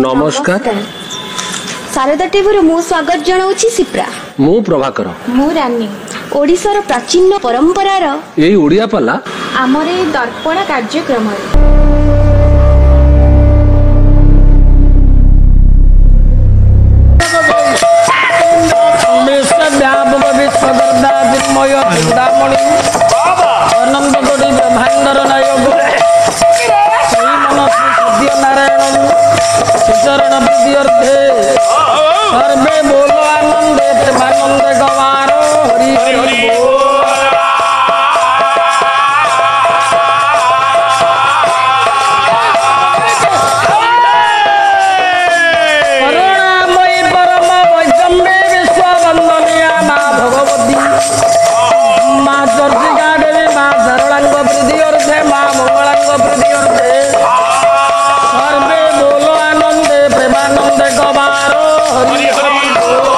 नमस्कार। शारदा टीवी मु स्वागत जनाऊँ सिप्रा। मु प्रभाकर। मु रानी। ओडिशार प्राचीन परंपरार यही ओडिया पाला आमर ए दर्पण कार्यक्रम सर्वे बोलो आनंदे प्रेमानंदे गवारो हरि हरि बोल। करुणामयी परम वैष्णवी विश्ववंदनीया माँ भगवती माँ चर्चिका देवी माँ सरलांग प्रीति अर्थे माँ मंगलांग प्रीति अर्थे सर्वे बोलो आनंदे प्रेमानंदे गवारो हरि हरि बोल।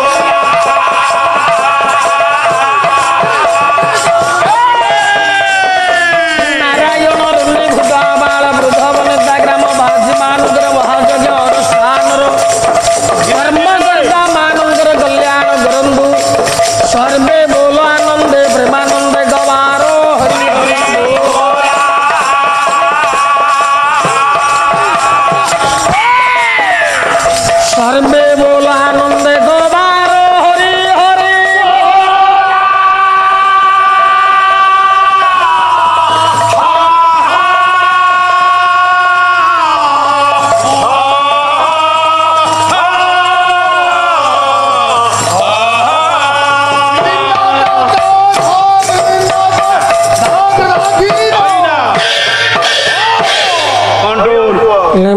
नारायण रुनि भूता बाल वृद्ध वनिता ग्राम बासी मानुकर महायज्ञ अनुष्ठान धर्मकर्ता मानुकर कल्याण करंतु सर्वे बोलो आनंदे प्रेमानंदे गवारो हरि हरि बोल। सर्वे बोलो आनंदे गवारो हरि हरि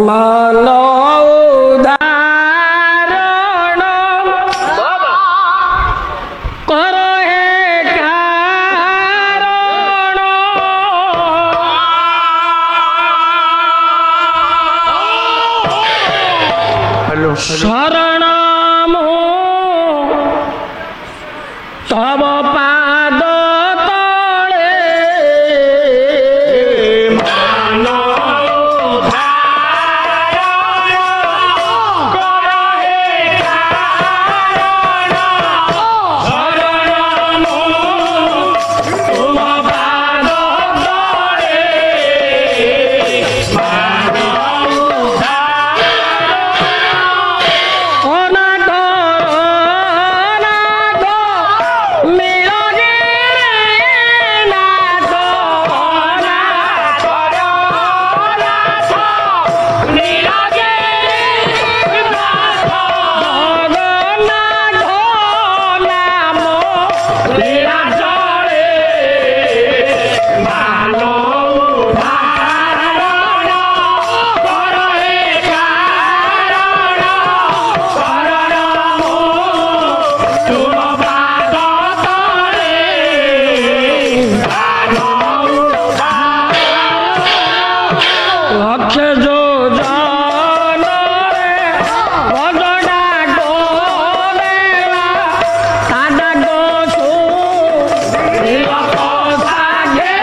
मान उदाहरण करो हे कारण शरण तब पाद तले लक्ष्य जो जानरे भजडा गोलेला ताडा गोसु लोक सागे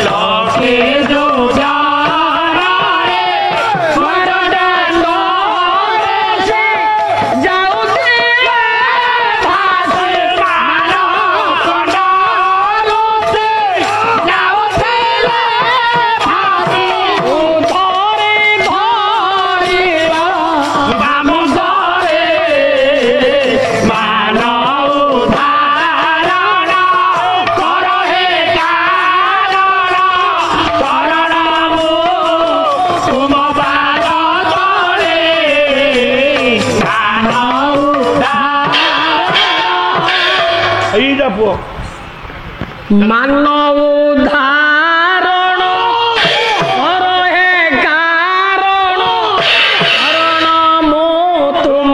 लक्ष्य जो जानरे भजडा गोले से जाउती भासे मानो कोडलुते जाउते मानव उदाहरण कर हे कारण शरण मो तुम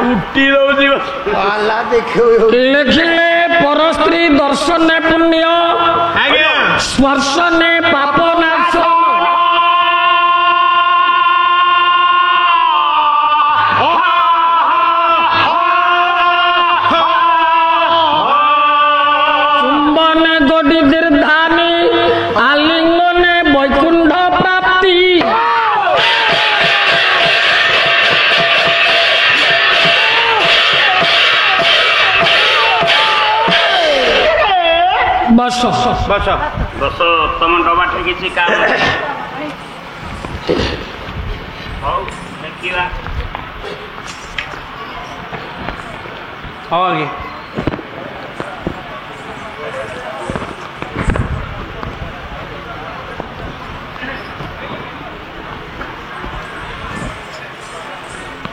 ଲୁଟି ଦଉଛି ଲେଖିଲେ ପରସ୍ତ୍ରୀ ଦର୍ଶନେ ପୁଣ୍ୟ ଆଜ୍ଞା ସ୍ପର୍ଶନେ ପାପ ନାଶ ଚୁମ୍ବନେ ଗୋଡ଼ି ଦୀର୍ଘାନି ଆଲିଙ୍ଗନେ ବୈକୁଣ୍ଠ ପ୍ରାପ୍ତି ବସ ବସ ବସ ତମ ଡବା ଠେକିଛି କାମ ହଉ ଦେଖିବା ହଉ ଆଜ୍ଞା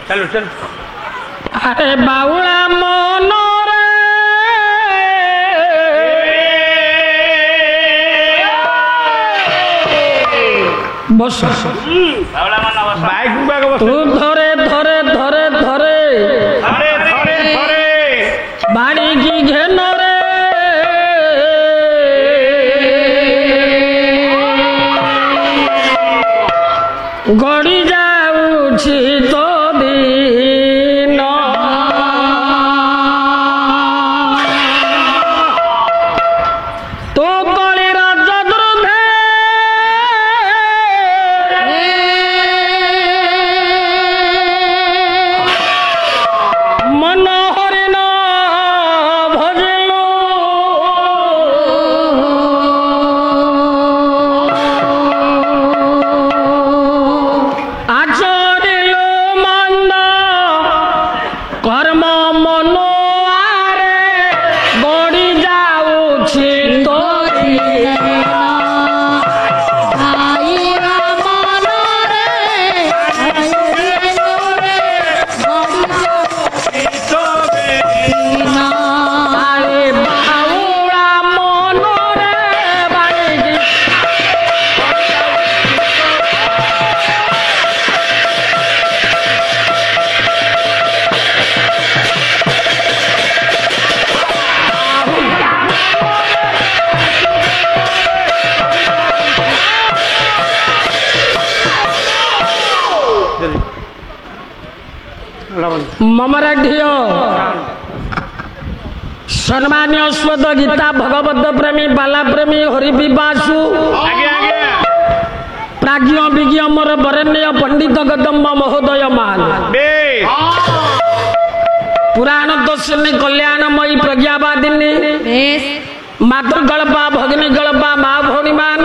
ଚାଲୁ ଚାଲୁ ଆରେ ବାଉଳା ମନରେ ବସ ବାଉଳା ମନ ବସ ବାଇକ୍ ବାଗ ବସ ତୁ ଧରେ ଧରେ ଧରେ ଧରେ ଥରେ ଥରେ ଥରେ ବାଣିକି ଘେନରେ ଗଡ଼ି ଯାଉଛି ତ ଦିନ ତୋ କଳିର ଯଦୃଧେ ମନ ହରିଣ ଭଜିଲୁ ଆଚରିଲୁ ମନ୍ଦ କର୍ମ ମନ ଆରେ ଗଡ଼ି ଯାଉଛି ତୋ ଆରେ ବାଉଳା ମନରେ ବାଣିକି ममरा ढियो सम्मान्य स्वद गीता भगवत प्रेमी बाला प्रेमी हरि विवासु ଆଜ୍ଞା ଆଜ୍ଞା प्राज्ञ विज्ञ मोर बरेण्य पंडित गदम्ब महोदय मान ବେଶ पुराण दर्शनी कल्याणमयी प्रज्ञावादिनी मातृगल्पा भगिनी गल्पा मा भौणी मान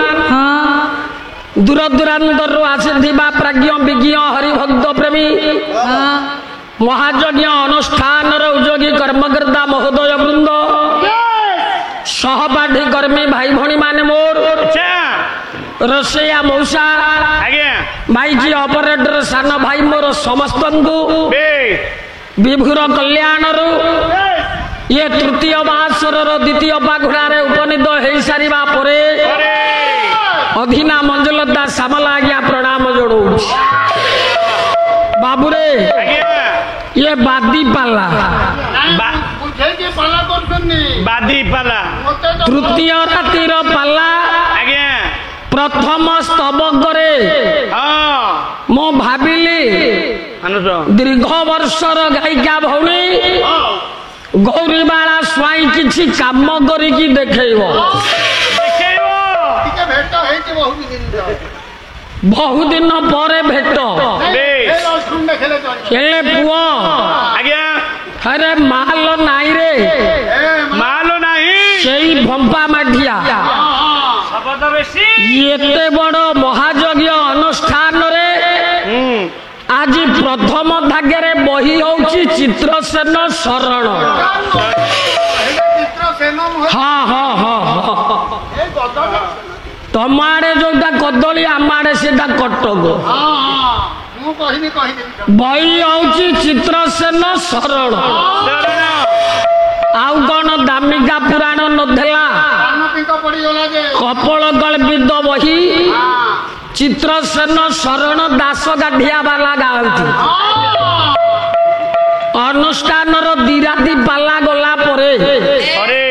दूर दूरांतर आसिथिबा प्राज्ञ विज्ञ हरिभक्त प्रेमी महायज्ञ अनुष्ठान उद्योगी कर्मकर्ता महोदय वृंद सहपाठी कर्मी भाई भौणी माने मोर ଆଚ୍ଛା रोसैया मौसा ଆଜ୍ଞା माइकी ऑपरेटर सान भाई मोर समस्त ବେଶ विभुर कल्याण ये तृतीय मासर द्वितीय पाखुड़े उपनीत हो सारा अधीना मंजुलता सामला आज्ञा प्रणाम जोड़ू बाबूरे ଆଜ୍ଞା ये बादी पाला ବାଦି ପାଲା तृतीय रातिर पाला ଆଜ୍ଞା प्रथम स्तबक ହଁ मु भाविली ମାନୁଛ दीर्घ वर्षर गायिका भौणी गौरी बाला स्वाई किछि काम करिकी देखैब ଦେଖେଇବ बहु दिन पर भेट ବେଶ हेले पुओ ଆଜ୍ଞା अरे माल नाई रे ମାଲ ନାହିଁ सेई भंपा माठिया ଶବଦ ବେଶୀ एते बड़ महायज्ञ अनुष्ठान रे आज प्रथम धागे बही होची चित्रसेन शरण हाँ हाँ हाँ तम आड़े जोटा कदली आम आड़े सेटा कटक बही होची चित्रसेन शरण ଶରଣ आउ कौन दामिका पुराण नथेला कपल कल्पित बही चित्रसेन शरण दास गाधिया वाला गाँव ଅନୁଷ୍ଠାନର ଦିରାତି ପାଲା ଗଲା ପରେ ଥରେ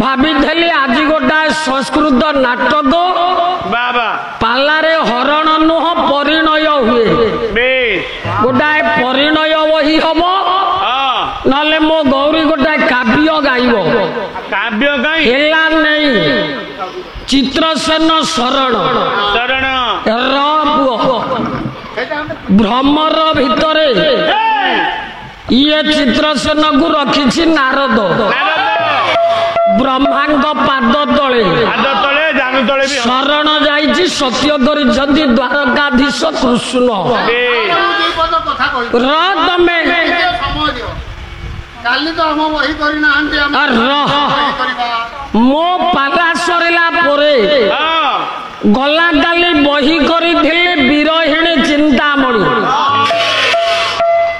ଭାବିଥିଲି ଆଜି ଗୋଟାଏ ସଂସ୍କୃତ ନାଟକ ବାବା ପାଲାରେ ହରଣ ନୁହଁ ପରିଣୟ ହୁଏ ବେଶ ଗୋଟାଏ ପରିଣୟ ବହି ହବ ହଁ ନହେଲେ ମୋ ଗୌରୀ ଗୋଟାଏ କାବ୍ୟ ଗାଇବ କାବ୍ୟ କାଇଁ ହେଲା ନେଇ ଚିତ୍ରସେନ ଶରଣ ଶରଣ ର ପୁଅ ଭ୍ରମର ଭିତରେ ଇଏ ଚିତ୍ରସେନକୁ ରଖିଛି ନାରଦ ବ୍ରହ୍ମାଙ୍କ ପାଦ ତଳେ ପାଦ ତଳେ ଜାନୁ ତଳେ ବି ଶରଣ ଯାଇଛି ସତ୍ୟ କରିଛନ୍ତି ଦ୍ୱାରକାଧୀଶ କୃଷ୍ଣ ର ତମେ କାଲି ତ ଆମ ବହି କରିନାହାନ୍ତି ଆମେ ରହ କରିବା ମୋ ପାଲା ସରିଲା ପରେ ହଁ ଗଲା କାଲି ବହି କରିଥିଲେ ବିରହିଣୀ ଚିନ୍ତାମଣି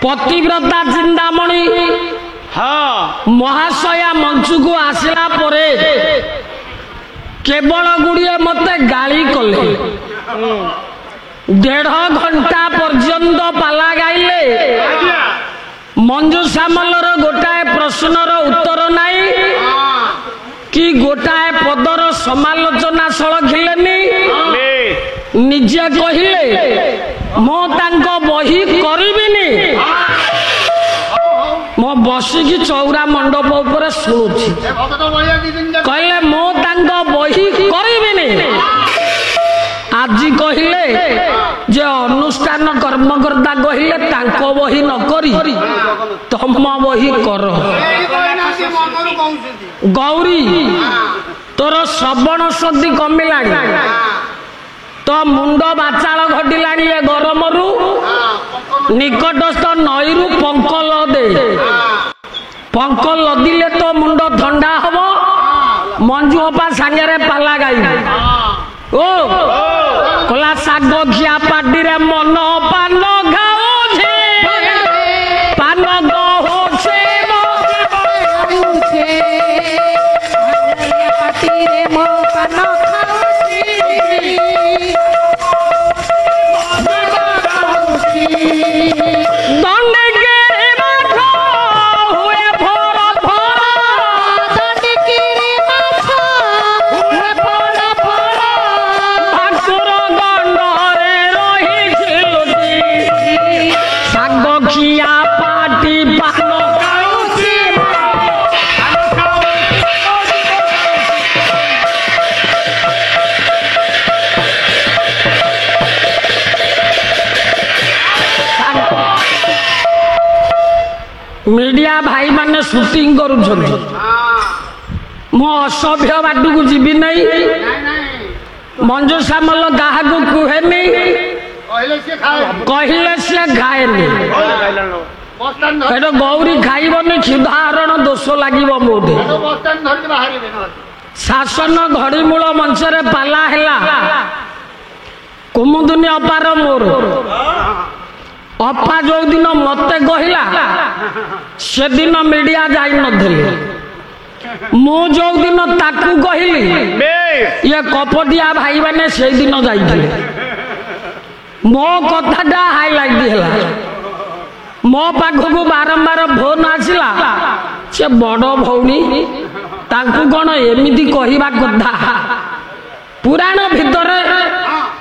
ପତିବ୍ରତା ଚିନ୍ତାମଣି ହଁ ମହାଶୟା ମଞ୍ଚକୁ ଆସିଲା ପରେ କେବଳ ଗୁଡ଼ିଏ ମତେ ଗାଳି କଲେ 1.5 ଘଣ୍ଟା ପର୍ଯ୍ୟନ୍ତ ପାଲା ଗାଇଲେ ମଞ୍ଜୁ ସାମଲର ଗୋଟାଏ ପ୍ରଶ୍ନର ଉତ୍ତର ନାହିଁ କି ଗୋଟାଏ ପଦର ସମାଲୋଚନା ସଳଖିଲେନି ନିଜେ କହିଲେ ମୁଁ ତାଙ୍କ ବହି କରିବିନି ମୁଁ ବସିକି ଚଉରା ମଣ୍ଡପ ଉପରେ ଶୁଣୁଛି ଏ ଭଗତ ବଳିଆ ଦି ଦିନ ଯାକ କହିଲେ ମୁଁ ତାଙ୍କ ବହି କରିବିନି ଆଜି କହିଲେ ଯେ ଅନୁଷ୍ଠାନ କର୍ମକର୍ତ୍ତା କହିଲେ ତାଙ୍କ ବହି ନ କରି ତମ ବହି କର ଏଇ କହିନାହାନ୍ତି ମନରୁ କହୁଛନ୍ତି ଗୌରୀ ତୋର ଶ୍ରବଣ ଶକ୍ତି କମିଲାଣି ତ ମୁଣ୍ଡ ବାଚାଳ ଘଟିଲାଣି ଏ ଗରମରୁ ନିକଟସ୍ଥ ନଈରୁ ପଙ୍କ ଲଦେ ପଙ୍କ ଲଦିଲେ ତ ମୁଣ୍ଡ ଥଣ୍ଡା ହବ ମଞ୍ଜୁ ଅପା ସାଙ୍ଗରେ ପାଲା ଗାଇବୁ ଓ କଲା ଶାଗ ଖିଆ ପାଟିରେ ମନ ପାନ ଖାଉଛି ପାନ ଗହୁଛି ପାଟିରେ ମୋ ପାନ ଦଣ୍ଡିକିରି ମାଛ ହୁଏ ଭୋର ଭୋର ଭାକୁର ଗଣ୍ଡରେ ରହିଛି ଶାଗ ଖିଆ ପାଟି ପାନ ଖାଉଛି ମିଡିଆ ଭାଇ ମାନେ ସୁଟିଂ କରୁଛନ୍ତି ମୁଁ ଅସଭ୍ୟ ବାଟକୁ ଯିବି ନାହିଁ ମଞ୍ଜୁ ସାମଲ କାହାକୁ କୁହେନି କହିଲେ ସିଏ ଖାଏ କହିଲେ ସିଏ ଖାଏନି ବସ୍ତାନ ଏଟା ଗୌରୀ ଖାଇବନି କ୍ଷୁଧାହରଣ ଦୋଷ ଲାଗିବ ମୋଠି ବସ୍ତାନ ଧରିକି ବାହାରିବେ ନହେଲେ ଶାସନ ଘଡ଼ିମୂଳ ମଞ୍ଚରେ ପାଲା ହେଲା କୁମୁଦୁନି ଅପାର ମୋର ଅପା ଯୋଉଦିନ ମତେ କହିଲା ସେଦିନ ମିଡିଆ ଯାଇନଥିଲେ ମୁଁ ଯୋଉଦିନ ତାକୁ କହିଲି ଇଏ କପଟିଆ ଭାଇ ମାନେ ସେଇଦିନ ଯାଇଥିଲେ ମୋ କଥାଟା ହାଇଲାଇଟ ହେଲା ମୋ ପାଖକୁ ବାରମ୍ବାର ଫୋନ ଆସିଲା ସେ ବଡ ଭଉଣୀ ତାଙ୍କୁ କଣ ଏମିତି କହିବା କଥା ପୁରାଣ ଭିତରେ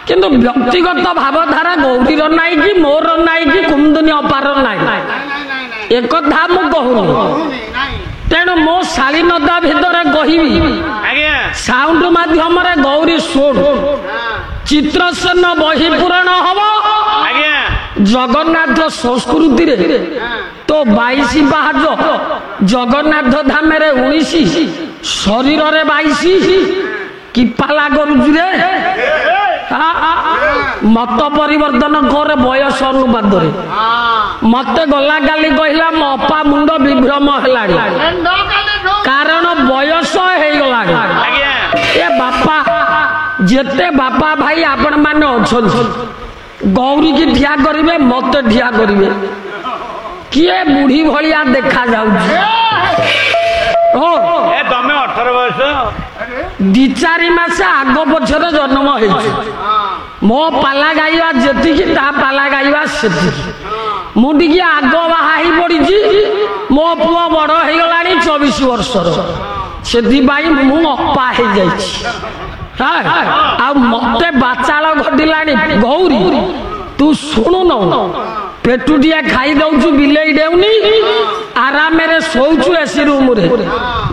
କିନ୍ତୁ ବ୍ୟକ୍ତିଗତ ଭାବଧାରା ଗୌରୀର ନାହିଁ କି ମୋର ନାହିଁ କି କୁମୁଦୁନି ଅପାର ନାହିଁ ଏକଥା ମୁଁ କହୁନି ତେଣୁ ମୋ ଶାଳୀନତା ଭିତରେ କହିବି ସାଉଣ୍ଡ ମାଧ୍ୟମରେ ଗୌରୀ ଶୁଣ ଚିତ୍ରସେନ ବହି ପୂରଣ ହବ ଜଗନ୍ନାଥ ସଂସ୍କୃତିରେ ତ 22 ପାହାଚ ଜଗନ୍ନାଥ ଧାମରେ 19 ଶରୀରରେ 22 କି ପାଲା କରୁଛୁ ରେ ମତ ପରିବର୍ତ୍ତନ କରେ ବୟସ ଅନୁପାତରେ ମତେ ଗଲା କାଲି କହିଲା ମୋ ଅପା ମୁଣ୍ଡ ବିଭ୍ରମ ହେଲାଣି କାରଣ ବୟସ ହେଇଗଲାଣି ଏ ବାପା ଯେତେ ବାପା ଭାଇ ଆପଣ ମାନେ ଅଛନ୍ତି ଗୌରୀ କି ଠିଆ କରିବେ ମତେ ଠିଆ କରିବେ କିଏ ବୁଢୀ ଭଳିଆ ଦେଖା ଯାଉଛି ତମେ 18 ବର୍ଷ 2-4 ମାସ ଆଗ ପଛରେ ଜନ୍ମ ହେଇଛି ମୋ ପାଲା ଗାଇବା ଯେତିକି ତା ପାଲା ଗାଇବା ସେତିକି ମୁଁ ଟିକେ ଆଗ ବାହା ହେଇ ପଡିଛି ମୋ ପୁଅ ବଡ ହେଇଗଲାଣି 24 ବର୍ଷର ସେଥିପାଇଁ ମୁଁ ଅପା ହେଇଯାଇଛି ଆଉ ମତେ ବାଚାଳ ଘଟିଲାଣି ଗୌରୀ ତୁ ଶୁଣୁନ ପେଟୁଟିଆ ଖାଇ ଦଉଛୁ ବିଲେଇ ଦେଉନି ଆରାମରେ ଶୋଉଛୁ ଏସି ରୁମରେ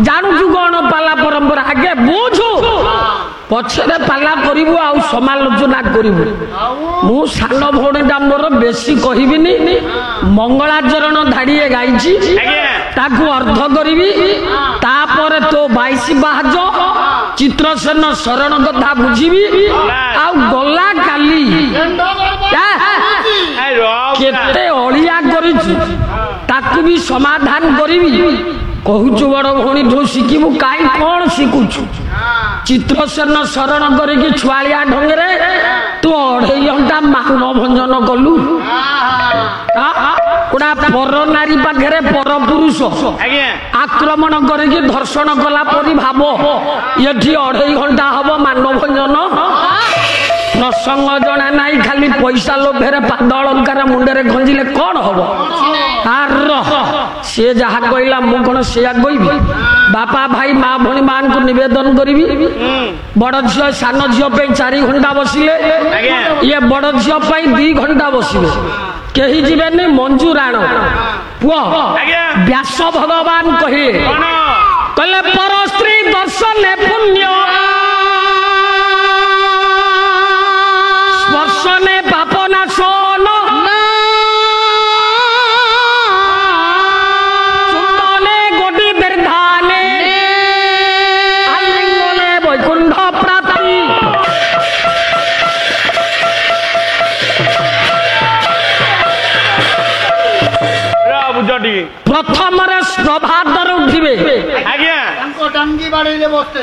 ଜାଣୁଛୁ କଣ ପାଲା ପରମ୍ପରା ଆଗେ ବୁଝୁ ପଛରେ ପାଲା କରିବୁ ଆଉ ସମାଲୋଚନା କରିବୁ ମୁଁ ସାନ ଭଉଣୀଟା ମୋର ବେଶୀ କହିବିନି ମଙ୍ଗଳାଚରଣ ଧାଡ଼ିଏ ଗାଇଛି ତାକୁ ଅର୍ଦ୍ଧ କରିବି ତାପରେ ତୋ 22 ବାହାଜ ଚିତ୍ରସେନ ଶରଣ କଥା ବୁଝିବି ଆଉ ଗଲା କାଲି କେତେ ଅଳିଆ କରିଛୁ ତାକୁ ବି ସମାଧାନ କରିବି କହୁଛୁ ବଡ ଭଉଣୀଠୁ ଶିଖିବୁ କାହିଁ କଣ ଶିଖୁଛୁ ଚିତ୍ରସେନ ଶରଣ କରିକି ଛୁଆଳିଆ ଢଙ୍ଗରେ ତୁ 2.5 ଘଣ୍ଟା ମାନ ଭଞ୍ଜନ କଲୁ ଗୋଟା ପର ନାରୀ ପାଖରେ ପର ପୁରୁଷ ଆକ୍ରମଣ କରିକି ଧର୍ଷଣ କଲା ପରି ଭାବ ଏଠି 2.5 ଘଣ୍ଟା ହବ ମାନ ଭଞ୍ଜନ ପ୍ରସଙ୍ଗ ଜଣା ନାହିଁ ଖାଲି ପଇସା ଲୋଭରେ ପାଦ ଅଳଙ୍କାର ମୁଣ୍ଡରେ ଖଞ୍ଜିଲେ କଣ ହବ ସେ ଯାହା କହିଲା ମୁଁ କଣ ସେଇଆ କହିବି ବାପା ଭାଇ ମା ଭଉଣୀ ମାନଙ୍କୁ ନିବେଦନ କରିବି ବଡ ଝିଅ ସାନ ଝିଅ ପାଇଁ 4 ଘଣ୍ଟା ବସିଲେ ଇଏ ବଡ ଝିଅ ପାଇଁ 2 ଘଣ୍ଟା ବସିବେ କେହି ଯିବେନି ମଞ୍ଜୁ ରାଣ ପୁଅ ବ୍ୟାସ ଭଗବାନ କହିଲେ ପର ସ୍ତ୍ରୀ ଦର୍ଶନେ ପୁଣ୍ୟ স্পর্শনে পাপ নাশন চুম্বনে গটি বৃদ্ধানে আলিঙ্গনে বৈকুণ্ঠ প্রাপ্তি প্রথমরে প্রভাতর উঠিবে আজ্ঞা টাঙ্গি বাড়াইলে বসতে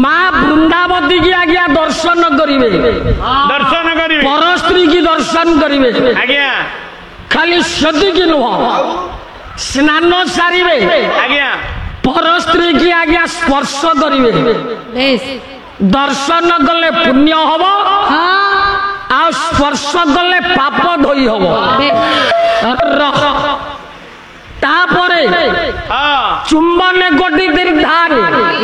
মা বৃন্দাবতী কি আজ্ঞা দর্শন করিবে পর স্ত্রী কি দর্শন করিবে আজ্ঞা খালি সেদিকে নুহ স্নান সারিবে আজ্ঞা পর স্ত্রী কি আজ্ঞা স্পর্শ করিবে দর্শন কলে পুণ্য হব আর স্পর্শ কলে পাপ ধোই হব তারপরে চুম্বনে গটি দীর্ঘান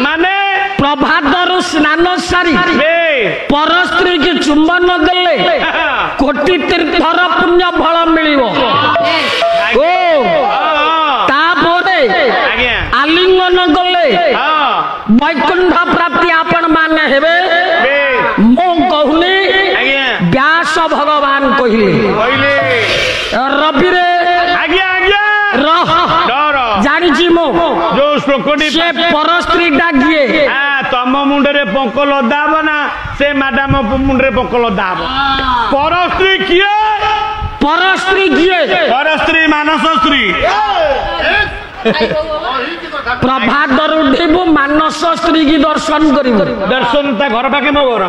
মানে প্রভাতর স্নান সারি পর স্ত্রী কি চুম্বন দেলে 1 তীর্থর পুণ্য ফল মিলিব তারপরে আলিঙ্গন গলে বৈকুণ্ঠ প্রাপ্তি আপন মানে হেবে মু কহুনি ব্যাস ভগবান কহিলে রবিরে জানিছি মু সে পর স্ত্রীটা গিয়ে তম মুন্ডরে পঙ্ক লদা হব না সে ম্যাডাম মুন্ডরে পঙ্ক লদা হব পর স্ত্রী কিয়ে পর স্ত্রী গিয়ে পর স্ত্রী মানস স্ত্রী প্রভাতর উঠিবু মানস স্ত্রী কি দর্শন করিবু দর্শন তা ঘর পাখে মো ঘর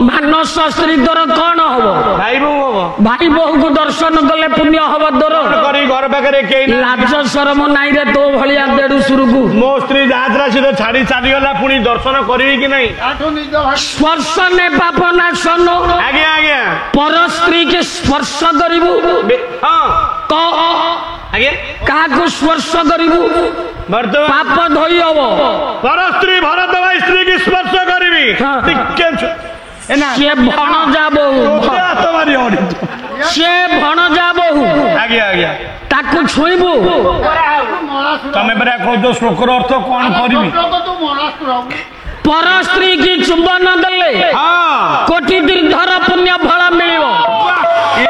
মানস স্ত্রী তোর কଣ হব ভাই বউ হব ভাই বহুକୁ দর্শন কলে পুণ্য হব তোর করি ঘর পাখে কেই লাজ শরম নাই রে তো ভলিয়া দেড়ুশুরକୁ মো স্ত্রী যাত্রা সে ছাড়ি চালিগলা পুনি দর্শন করিবি কি নাই স্পর্শনে পাপ নাশন আজ্ঞা আজ্ঞা পর স্ত্রী কে স্পর্শ করিবু হ্যাঁ ক আজ্ঞা কাহাକୁ স্পর্শ করিবু বর্তমান পাপ ধোই হব পর স্ত্রী ভরত ভাই স্ত্রী কি স্পর্শ করিবি সে ভণজা বহু সে ভণজা বহু আজ্ঞা আজ্ঞা তাକୁ ছুঁইবু তুমি পরা কହୁଛ ଶ୍ଳୋକର ଅର୍ଥ କଣ କରିବି পর স্ত্রী কি চুম্বন দেলে 1 তীর্থর পুণ্য ফল মিলিব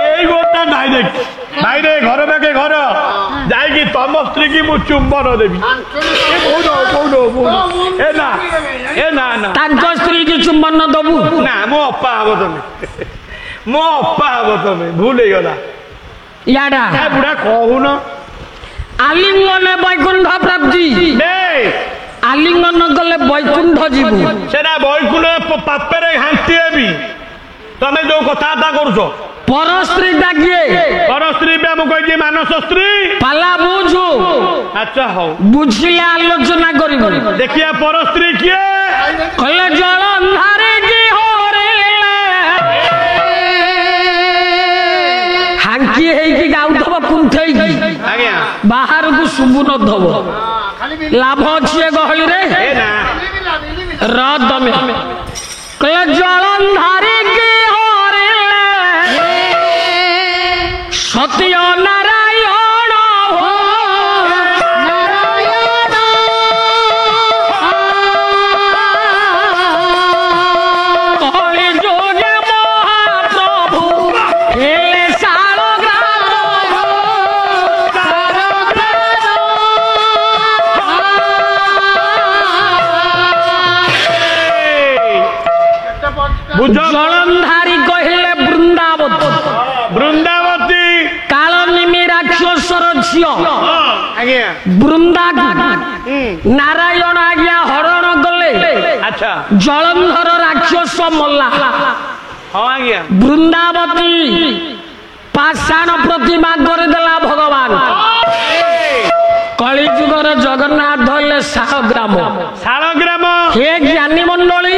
এই গোটা ডাইরেক্ট বাইরে ঘর পাখে ঘর যাইকি তম স্ত্রী কি মু চুম্বন দেবি এ না না তাଙ୍କ স্ত্রী কি চুম্বন দবু না মো অপা হব তুমি মো অপা হব তুমি ভুল হইগলা ইয়াডা বুড়া কহুন আলিঙ্গনে বৈকুণ্ঠ প্রাপ্তি আলিঙ্গন গলে বৈকুণ্ঠ ଯିବୁ সেটা বৈকুণ্ঠ পাপেরে ঘাঁটি হেবি তুমি যে কথাটা করছ পর স্ত্রী ডাকিয়ে পর স্ত্রী আমি কইছি মানস স্ত্রী পালা বুঝু আচ্ছা হও বুঝিলে আলোচনা করিব দেখিয়া পর স্ত্রী কিয়ে কলে জল অন্ধারে কি হরে ଝାଙ୍କି ହେଇକି ଗାଉଥିବ କୁନ୍ଥେଇକି ଆଜ୍ଞା ବାହାରକୁ ଶୁଭୁ ନଥିବ ଖାଲି ଲାଭ ଅଛି ଏ ଗହଳିରେ ଏ ନା ର ତମେ କହିଲେ ଜଳନ୍ଧାରିକି ହରିଲେ ସତ୍ୟ ନାରାୟଣ କଳି ଯୁଗେ ମହାପ୍ରଭୁ ହେଲେ ବୁଝ ଜଳନ୍ଧାରୀ କହିଲେ ବୃନ୍ଦାବତୀ ବୃନ୍ଦାବତୀ କାଳ ନିମି ରାକ୍ଷସର ଝିଅ ଆଜ୍ଞା ବୃନ୍ଦା ନାରାୟଣ ଆଜ୍ଞା ହରଣ କଲେ ଆଚ୍ଛା ଜଳନ୍ଧର ରାକ୍ଷସ ମଲା ହଁ ଆଜ୍ଞା ବୃନ୍ଦାବତୀ ପାଷାଣ ପ୍ରତିମା କରିଦେଲା ଭଗବାନ କଳିଯୁଗର ଜଗନ୍ନାଥ ହେଲେ ଶାଳଗ୍ରାମ ଶାଳଗ୍ରାମ ହେ ଜ୍ଞାନୀ ମଣ୍ଡଳୀ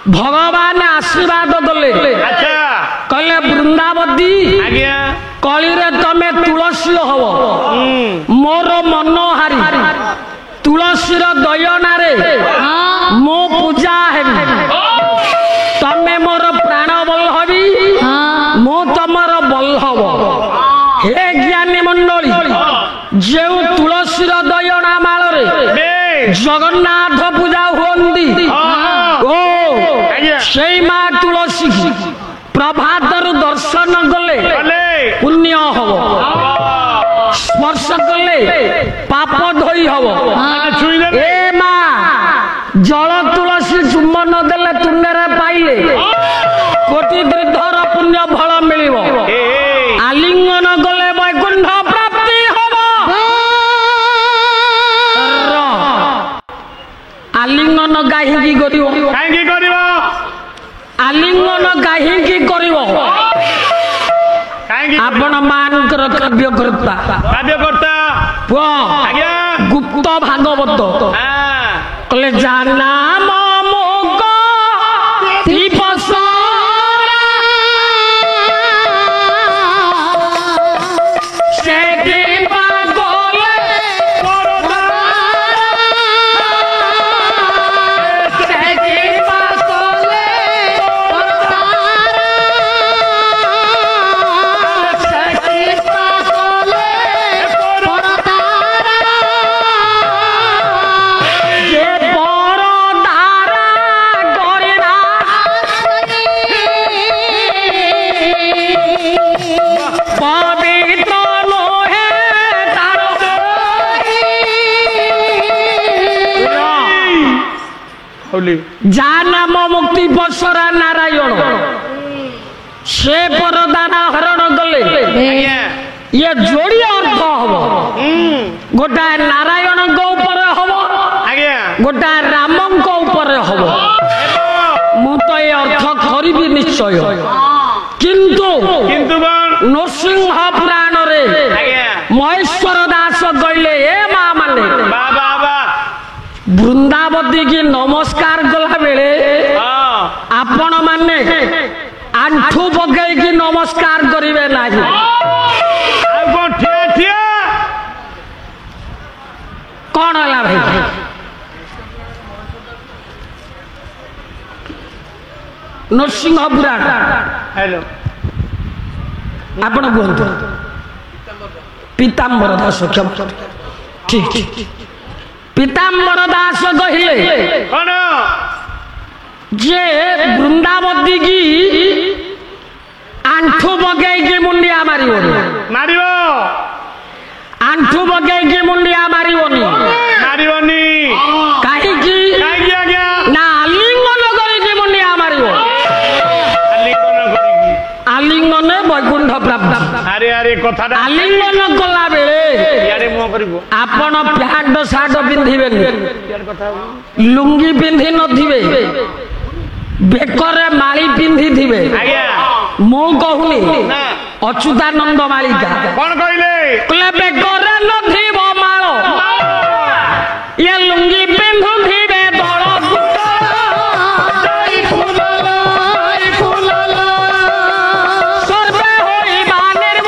ଭଗବାନ ଆଶୀର୍ବାଦ କଲେ ଆଚ୍ଛା କହିଲେ ବୃନ୍ଦାବତୀ ଆଜ୍ଞା କଳିରେ ତମେ ତୁଳସୀ ହବ ମୋର ମନୋହାରୀ ତୁଳସୀର ଦୟନାରେ ମୁଁ ପୂଜା ହେବି ତମେ ମୋର ପ୍ରାଣ ବଲ୍ଲଭୀ ମୁଁ ତମର ବଲ୍ଲଭ ହେ ଜ୍ଞାନୀ ମଣ୍ଡଳୀ ଯେଉଁ ତୁଳସୀର ଦୟନା ମାଳରେ ଜଗନ୍ନାଥ ପୂଜା ହୁଅନ୍ତି ଓ সেই মা তুলসী প্রভাতরু দর্শন কলে পুণ্য হব স্পর্শ কলে পাপ ধোই হব এ মা জল তুলসী চুম্বন দেলে তুণ্ডেরে পাইলে কোটি বৃদ্ধর পুণ্য ফল মিলিব আলিঙ্গন কলে বৈকুণ্ঠ প্রাপ্তি হব আলিঙ্গন কাহিকি করিব କାହିଁକି କରିବ আলিঙ্গন কাহিকি করিব କାହିଁକି ଆପଣ ମାନଙ୍କର କାବ୍ୟକର୍ତ୍ତା କାର୍ଯ୍ୟକର୍ତ୍ତା ପୁଅ ଆଜ୍ଞା ଗୁପ୍ତ ଭାଗବତ କହିଲେ ଜାନା ମୁଗ যা নাম মুক্তি বসরা নারায়ণ সে পরদানা হরণ কলে ইয়ে যোড়ি অর্থ হব গোটায় নারায়ণଙ୍କ উপরে হব গোটায় রামଙ୍କ উপরে হব ମୁଁ ତ ଏ ଅର୍ଥ କରିବି ନିଶ୍ଚୟ କିନ୍ତୁ ନୃସିଂହ ପୁରାଣରେ ମହେଶ୍ୱର ଦାସ କହିଲେ ଏ ମା ମାନେ ବୃନ୍ଦାବତୀ କି ନମସ୍କାର କଲା ବେଳେ ଆପଣ ମାନେ ଆଣ୍ଠୁ ପକେଇକି ନମସ୍କାର କରିବେ ନାହିଁ କଣ ହେଲା ଭାଇ ନୃସିଂହ ପୁରାଣ ଆପଣ କୁହନ୍ତୁ ପୀତାମ୍ବର ଦାସ ଠିକ ଠିକ ପୀତାମ୍ବର ଦାସ କହିଲେ ଯେ ବୃନ୍ଦାବତୀ କି ଆଣ୍ଠୁ ପକେଇକି ମୁଣ୍ଡିଆ ମାରିବନି ଆଣ୍ଠୁ ପକେଇକି ମୁଣ୍ଡିଆ ମାରିବନି କାହିଁକି ନା ଆଲିଙ୍ଗନ କରିକି ମୁଣ୍ଡିଆ ମାରିବ ଆଲିଙ୍ଗନ ବୈକୁଣ୍ଠ ପ୍ରାପ୍ତି ଆଲିଙ୍ଗନ କଲା ବେଳେ ଆପଣ ପ୍ୟାଣ୍ଟ ସାର୍ଟ ପିନ୍ଧିବେନି ଲୁଙ୍ଗି ପିନ୍ଧି ନଥିବେ ବେକରେ ମାଳି ପିନ୍ଧିଥିବେ ମୁଁ କହୁନି ଅଚ୍ୟୁତାନନ୍ଦ ମାଳିକା କଣ କହିଲେ ବେକରେ ନଥିବ ମାଳ ଇଏ ଲୁଙ୍ଗି ପିନ୍ଧୁଥିବେ ଦଳ ସର୍ବେ ହୋଇ ବାନେର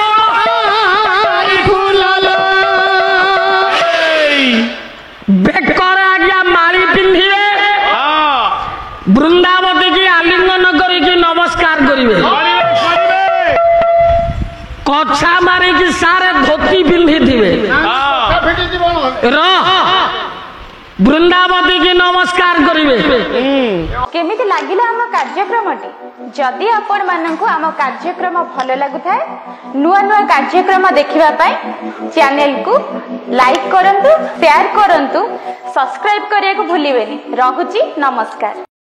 निशारे धोती पिंधि थिबे ଫିଟି ଯିବ र बृंदावती की नमस्कार करिवे केमिति लागिला आम कार्यक्रमटी जदि आपण माननकु आम कार्यक्रम भलो लागुथाय नुआ नुआ कार्यक्रम देखिबा पाई चैनल को लाइक करंतु शेयर करंतु सब्सक्राइब करिया को भूलिबेनी रहुची नमस्कार।